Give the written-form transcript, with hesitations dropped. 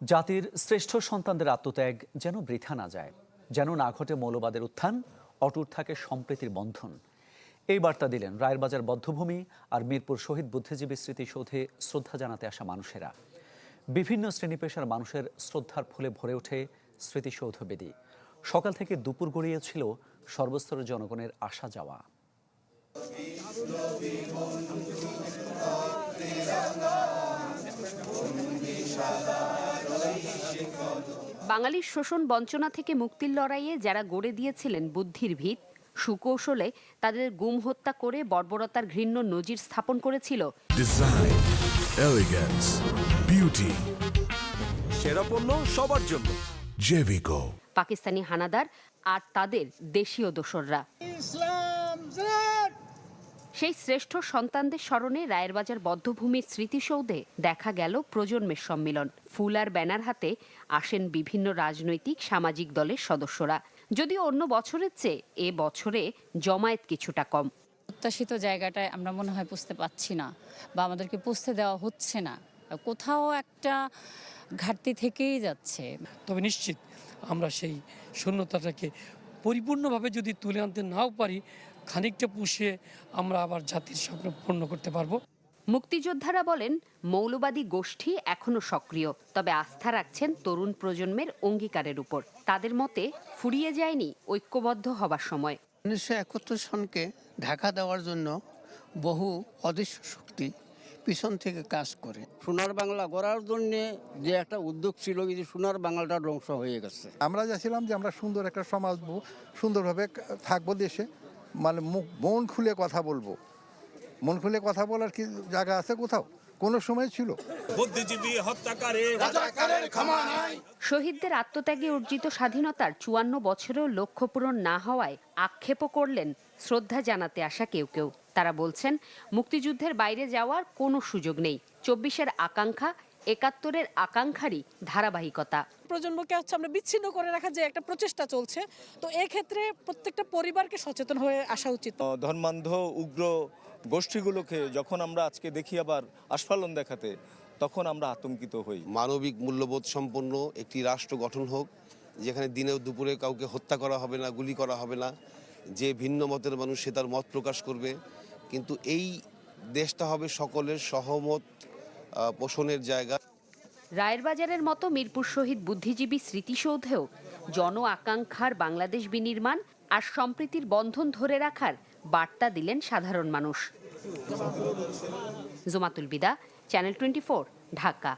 জাতির শ্রেষ্ঠ সন্তানদের আত্মত্যাগ যেন বৃথা না যায়, যেন না ঘটে মৌলবাদের উত্থান, অটুট থাকে সম্প্রীতির বন্ধন। এই বার্তা দিলেন রায়েরবাজার বধ্যভূমি আর মিরপুর শহীদ বুদ্ধিজীবী স্মৃতিসৌধে শ্রদ্ধা জানাতে আসা মানুষেরা। বিভিন্ন শ্রেণী পেশার মানুষের শ্রদ্ধার ফুলে ভরে ওঠে স্মৃতিসৌধ বেদি। সকাল থেকে দুপুর গড়িয়েছিল সর্বস্তরের জনগণের আসা যাওয়া। বাঙালির শোষণ বঞ্চনা থেকে মুক্তির লড়াইয়ে যারা গড়ে দিয়েছিলেন বুদ্ধির ভিত, সুকৌশলে তাদের গুম হত্যা করে বর্বরতার ঘৃণ্য নজির স্থাপন করেছিল ডিজাইন, এলিগেন্স, বিউটি, সেরা পণ্য সবার জন্য জেভিকো, পাকিস্তানি হানাদার আর তাদের দেশীয় দোসররা। সেই শ্রেষ্ঠ সন্তানদের স্মরণে রায়েরবাজার বধ্যভূমির স্মৃতিসৌধে দেখা গেল প্রজন্মের সম্মিলন। ফুল আর ব্যানার হাতে আসেন বিভিন্ন রাজনৈতিক সামাজিক দলের সদস্যরা। যদিও অন্য বছরের চেয়ে এ বছরে জমায়েত কিছুটা কম। প্রত্যাশিত জায়গাটায় আমরা মনে হয় পুষতে পারছি না, বা আমাদেরকে পুষতে দেওয়া হচ্ছে না। কোথাও একটা ঘাটতি থেকেই যাচ্ছে। তবে নিশ্চিত আমরা সেই শূন্যতাটাকে পরিপূর্ণভাবে যদি তুলে আনতে নাও পারি, খানিকটা পুষিয়ে আমরা আবার জাতির স্বপ্ন পূর্ণ করতে পারবো। মুক্তিযোদ্ধারা বলেন, মৌলবাদী গোষ্ঠী এখনো সক্রিয়, তবে আস্থা রাখছেন তরুণ প্রজন্মের অঙ্গীকারের উপর। তাদের মতে ফুরিয়ে যায়নি ঐক্যবদ্ধ হবার সময়। 1971 সনকে ঢাকা দেওয়ার জন্য বহু অদৃশ্য শক্তি পিছন থেকে কাজ করে। সোনার বাংলা গড়ার জন্য যে একটা উদ্যোগ ছিল, কিন্তু সোনার বাংলাটা ধ্বংস হয়ে গেছে। আমরা চাইছিলাম যে আমরা সুন্দর একটা সমাজ, সুন্দরভাবে থাকবো দেশে, মানে মন খুলে কথা বলবো। মন খুলে কথা বলার কি জায়গা আছে কোথাও? কোনো সময় ছিল? বুদ্ধিজীবী হত্যাকারী শহীদদের আত্মত্যাগে অর্জিত স্বাধীনতার 54 বছরেও লক্ষ্য পূরণ না হওয়ায় আক্ষেপও করলেন শ্রদ্ধা জানাতে আসা কেউ কেউ। তারা বলছেন, মুক্তিযুদ্ধের বাইরে যাওয়ার কোনো সুযোগ নেই। 24-এর আকাঙ্ক্ষা 71-এর আকাঙ্ক্ষারই ধারাবাহিকতা। প্রজন্মকে আমরা বিচ্ছিন্ন করে রাখার যে একটা প্রচেষ্টা চলছে, তো এক্ষেত্রে প্রত্যেকটা পরিবারকে সচেতন হয়ে আসা উচিত। ধর্মান্ধ উগ্র গোষ্ঠীগুলোকে যখন আমরা আজকে দেখি আবার আস্ফালন দেখাতে, তখন আমরা আতঙ্কিত হই। মানবিক মূল্যবোধ সম্পন্ন একটি রাষ্ট্র গঠন হোক, যেখানে দিনে দুপুরে কাউকে হত্যা করা হবে না, গুলি করা হবে না। যে ভিন্ন মতের মানুষ সে তার মত প্রকাশ করবে, কিন্তু এই দেশটা হবে সকলের সহমত পোষণের জায়গা। রায়েরবাজারের মতো মিরপুর শহীদ বুদ্ধিজীবী স্মৃতিসৌধেও জন আকাঙ্ক্ষার বাংলাদেশ বিনির্মাণ আর সম্প্রীতির বন্ধন ধরে রাখার বার্তা দিলেন সাধারণ মানুষ। জুমাতুল বিদা, চ্যানেল 24, ঢাকা।